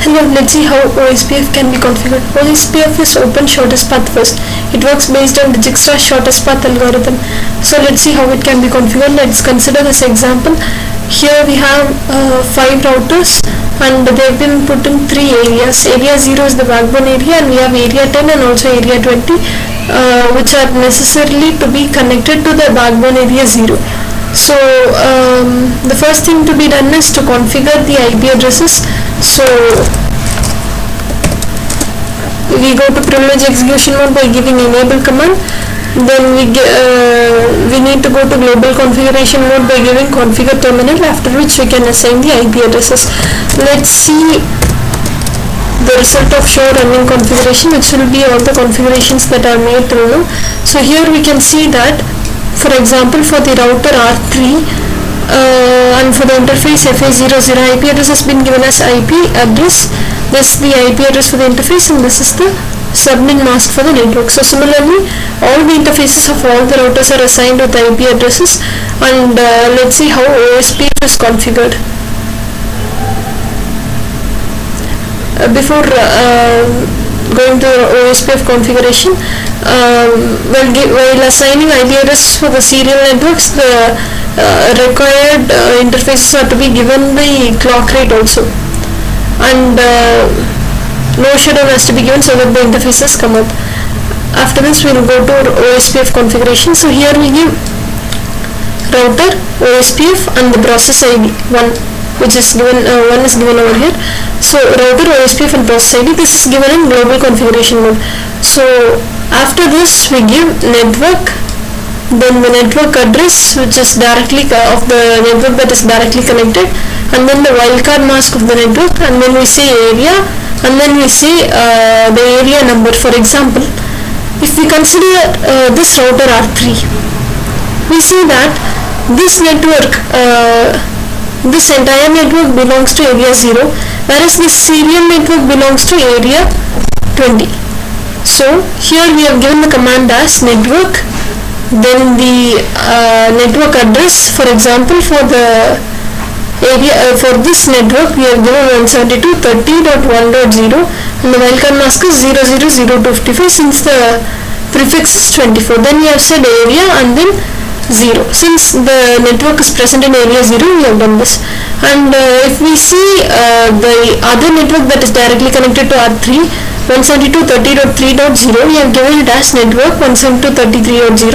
Hello, let's see how OSPF can be configured. OSPF is open shortest path first. It works based on the Dijkstra shortest path algorithm. So let's see how it can be configured. Let's consider this example. Here we have 5 routers and they've been put in 3 areas. Area 0 is the backbone area, and we have area 10 and also area 20 which are necessarily to be connected to the backbone area 0. So the first thing to be done is to configure the IP addresses. So we go to privilege execution mode by giving enable command. Then we need to go to global configuration mode by giving configure terminal, after which we can assign the IP addresses. Let's see the result of show running configuration, which will be all the configurations that are made till now. So here we can see that, for example, for the router R3 and for the interface FA00, IP address has been given as IP address. This is the IP address for the interface, and this is the subnet mask for the network. So similarly, all the interfaces of all the routers are assigned with IP addresses, and let's see how OSPF is configured. Before going to OSPF configuration, while assigning IP addresses for the serial networks, the required interfaces are to be given the clock rate also, and no shutdown has to be given so that the interfaces come up. After this, we will go to OSPF configuration. So here we give router, OSPF, and the process ID 1, which is given, 1 is given over here. So router, OSPF, and process ID, this is given in global configuration mode. So after this, we give network, then the network address, which is directly of the network that is directly connected, and then the wildcard mask of the network, and then we say area, and then we say the area number. For example, if we consider this router R3, we see that this network, this entire network belongs to area 0, whereas this serial network belongs to area 20. So here we have given the command as network, then the network address. For example, for the area for this network we have given 172.30.1.0, and the wildcard mask is 000255 since the prefix is 24. Then we have said area and then 0. Since the network is present in area 0, we have done this. And if we see the other network that is directly connected to R3, 172.30.3.0, we have given it as network 172.33.0,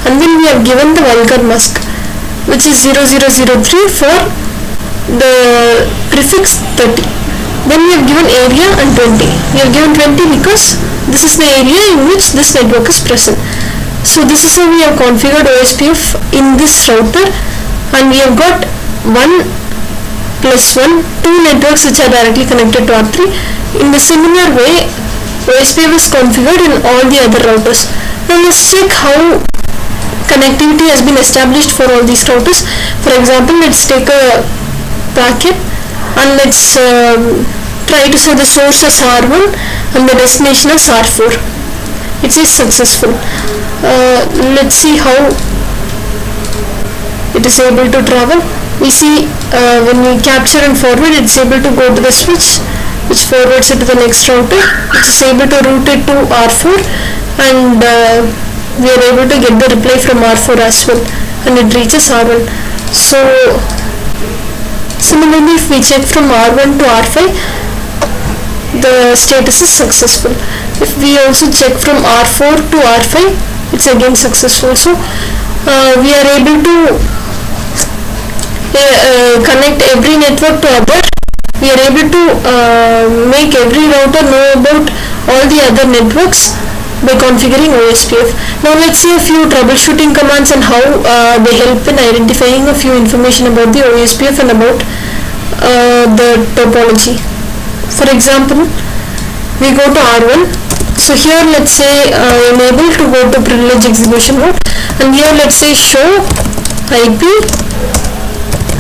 and then we have given the wildcard mask, which is 0003 for the prefix 30. Then we have given area and 20. We have given 20 because this is the area in which this network is present. So this is how we have configured OSPF in this router, and we have got 1 plus 1, 2 networks which are directly connected to R3. In the similar way, OSPF is configured in all the other routers. Now let's check how connectivity has been established for all these routers. For example, let's take a packet and let's try to say the source as R1 and the destination as R4. It is successful. Let's see how it is able to travel. We see when we capture and forward, it's able to go to the switch, which forwards it to the next router, which is able to route it to R4, and we are able to get the reply from R4 as well, and it reaches R1. So similarly, if we check from R1 to R5, the status is successful. If we also check from R4 to R5, it's again successful. So we are able to connect every network to other. We are able to make every router know about all the other networks by configuring OSPF. Now let's see a few troubleshooting commands and how they help in identifying a few information about the OSPF and about the topology. For example, we go to R1. So here let's say enable to go to privilege execution mode, and here let's say show IP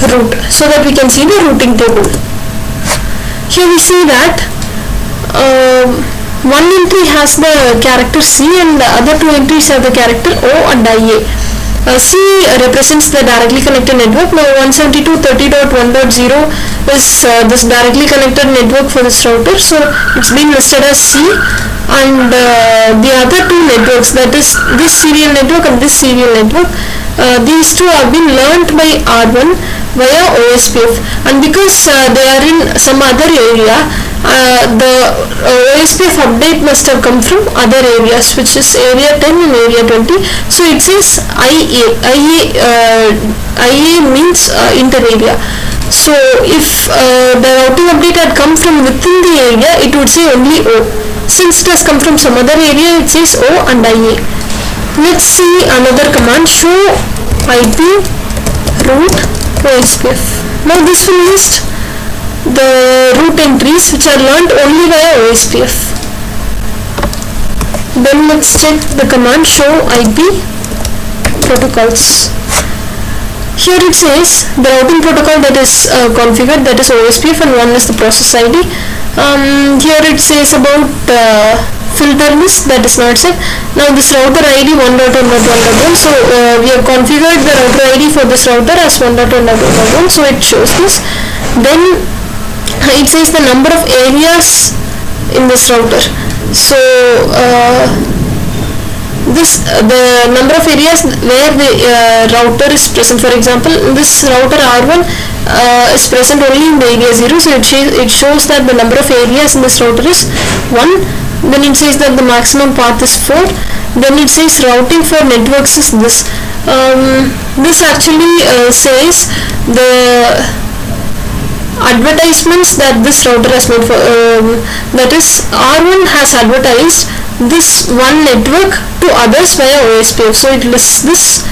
route so that we can see the routing table. Here we see that one entry has the character C and the other 2 entries have the character O and IA. C represents the directly connected network. Now 172.30.1.0 is this directly connected network for this router, so it's been listed as C. And the other two networks, that is this serial network and this serial network, these two have been learnt by R1 via OSPF, and because they are in some other area, the OSPF update must have come from other areas, which is area 10 and area 20. So it says IA means inter-area. So if the routing update had come from within the area, it would say only O. Since it has come from some other area, it says O and IA. Let's see another command, show IP route OSPF. Now this will list the route entries which are learnt only via OSPF. Then let's check the command, show IP protocols. Here it says the routing protocol that is configured, that is OSPF, and one is the process ID. Here it says about filter list, that is not set. Now this router ID 1.1.1.1, so we have configured the router ID for this router as 1.1.1.1, so it shows this. Then it says the number of areas in this router. So the number of areas where the router is present. For example, this router R1 is present only in the area 0, so it shows that the number of areas in this router is 1. Then it says that the maximum path is 4. Then it says routing for networks is this. This actually says the advertisements that this router has made for, that is R1 has advertised this one network to others via OSPF, so it lists this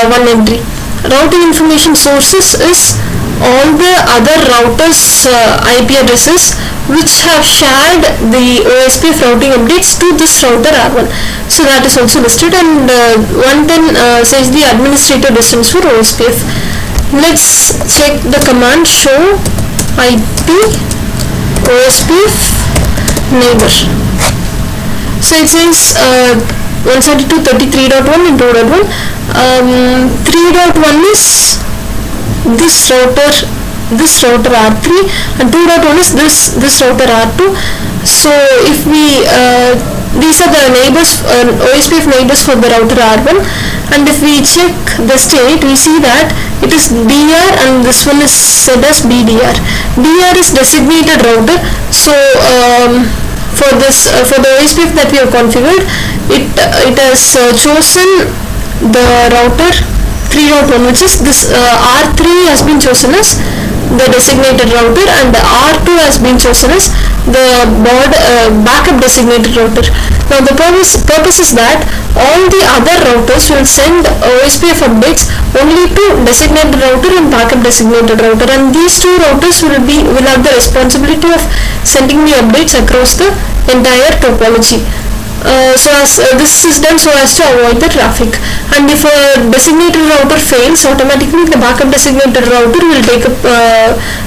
one entry. Routing information sources is all the other routers IP addresses which have shared the OSPF routing updates to this router R1, so that is also listed. And 110 says the administrator distance for OSPF. Let's check the command, show IP OSPF neighbor. So it says 172.33.1 and 2.1. 3.1 is this router R3, and 2.1 is this router R2. So if we these are the neighbors, OSPF neighbors for the router R1, and if we check the state, we see that it is DR and this one is set as BDR. DR is designated router. So for this for the OSPF that we have configured, it has chosen the router 3.1, which is this R3 has been chosen as the designated router, and the R2 has been chosen as the backup designated router. Now the purpose is that all the other routers will send OSPF updates only to designated router and backup designated router, and these two routers will have the responsibility of sending the updates across the entire topology. So as this is done so as to avoid the traffic, and if a designated router fails, automatically the backup designated router will take up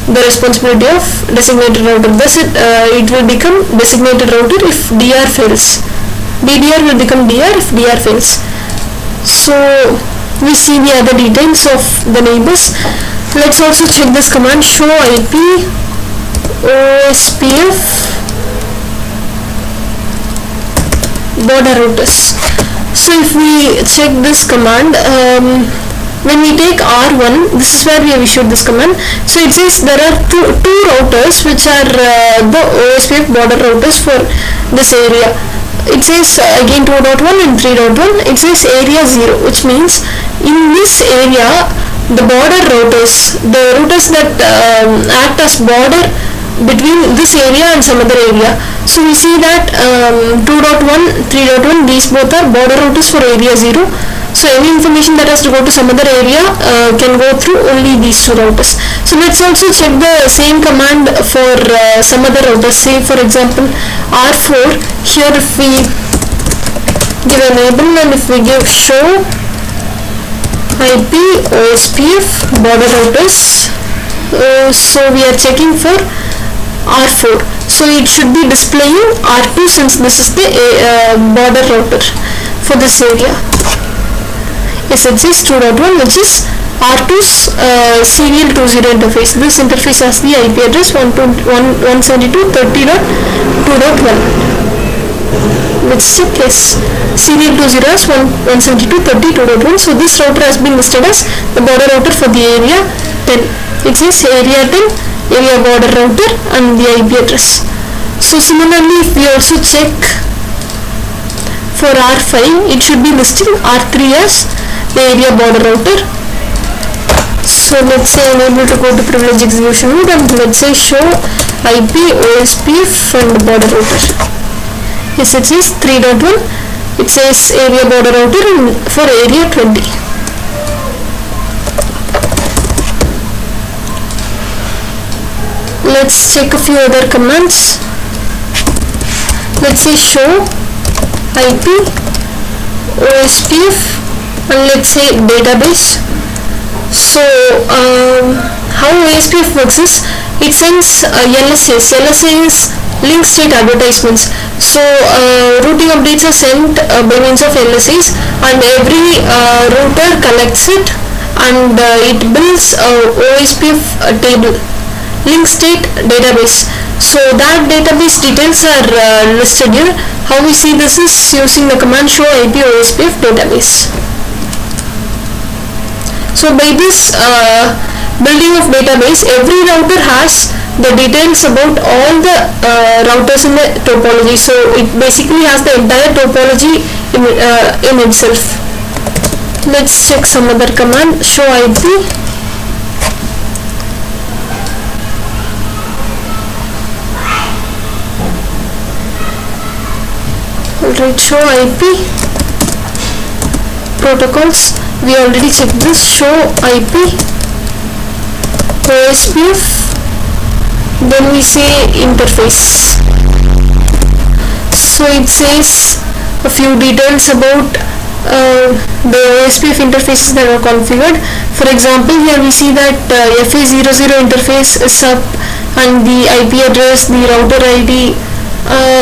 the responsibility of designated router. Thus it will become designated router if DR fails. BDR will become DR if DR fails. So we see the other details of the neighbors. Let's also check this command, show IP OSPF border routers. So if we check this command, when we take R1, this is where we have issued this command. So it says there are two routers which are the OSPF border routers for this area. It says again 2.1 and 3.1. It says area 0, which means in this area the border routers, the routers that act as border between this area and some other area. So we see that 2.1, 3.1, these both are border routers for area 0. So any information that has to go to some other area can go through only these two routers. So let's also check the same command for some other routers. Say for example R4. Here if we give enable and if we give show IP OSPF border routers, so we are checking for R4. So it should be displaying R2 since this is the border router for this area. SHS 2.1, which is R2's serial 20 interface. This interface has the IP address 172.30.2.1, which is a case. Serial 20 has 172.30.2.1. So this router has been listed as the border router for the area 10. It says area 10, area border router, and the IP address. So similarly, if we also check for R5, it should be listing R3 as the area border router. So let's say I'm able to go to privilege execution mode, and let's say show IP, OSPF, and border router. Yes, it says 3.1. It says area border router for area 20. Let's check a few other commands. Let's say show IP, OSPF, and let's say database. So how OSPF works is it sends LSAs. LSA is link state advertisements. So routing updates are sent by means of LSAs, and every router collects it, and it builds OSPF table, link state database. So that database details are listed here. How we see this is using the command show IP OSPF database. So by this building of database, every router has the details about all the routers in the topology. So it basically has the entire topology in itself. Let's check some other command, show IP. Alright, show IP protocols. We already checked this. Show IP OSPF. Then we say interface. So it says a few details about the OSPF interfaces that are configured. For example, here we see that FA00 interface is up, and the IP address, the router ID,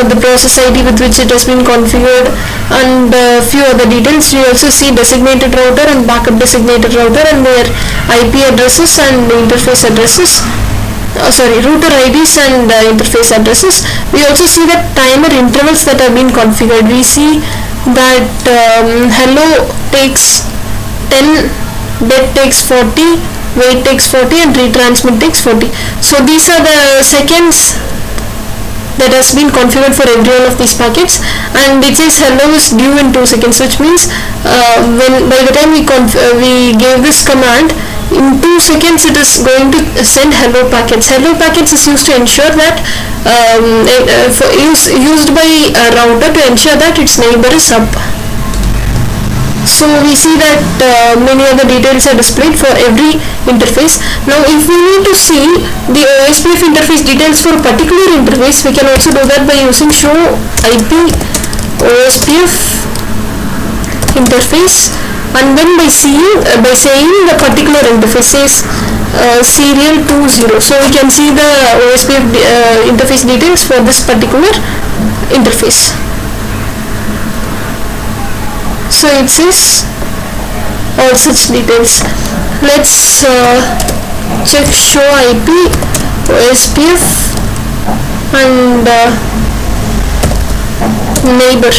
the process ID with which it has been configured, and a few other details. We also see designated router and backup designated router and their IP addresses and interface addresses. Router IDs and interface addresses. We also see that timer intervals that have been configured. We see that hello takes 10, dead takes 40, wait takes 40, and retransmit takes 40. So these are the seconds that has been configured for every one of these packets, and it says hello is due in 2 seconds, which means by the time we gave this command, in 2 seconds it is going to send hello packets. Hello packets is used to ensure that used by a router to ensure that its neighbor is up. So we see that many other details are displayed for every interface. Now if we need to see the OSPF interface details for a particular interface, we can also do that by using show IP OSPF interface, and then by saying the particular interface is serial 20. So we can see the OSPF interface details for this particular interface. So it says all such details. Let's check show IP OSPF and neighbor.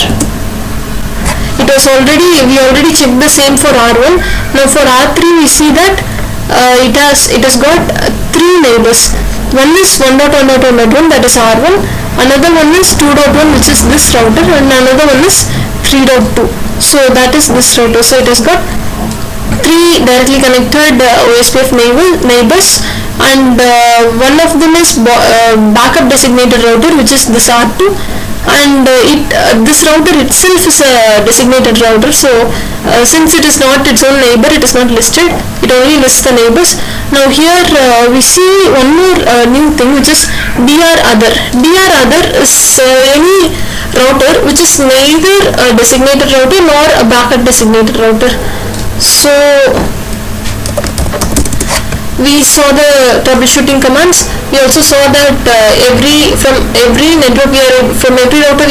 We already checked the same for R1. Now for R3 we see that it has got 3 neighbors. One is 1.1.1.1, that is R1. Another one is 2.1, which is this router, and another one is 3.2. So that is this router. So it has got 3 directly connected OSPF neighbors, and one of them is backup designated router, which is this R2, and this router itself is a designated router. So since it is not its own neighbor, it is not listed, it only lists the neighbors. Now here we see one more new thing, which is DR other. DR other is any router which is neither a designated router nor a backup designated router. So we saw the troubleshooting commands. We also saw that from every router we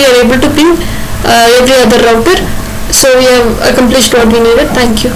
are able to ping every other router. So we have accomplished what we needed. Thank you.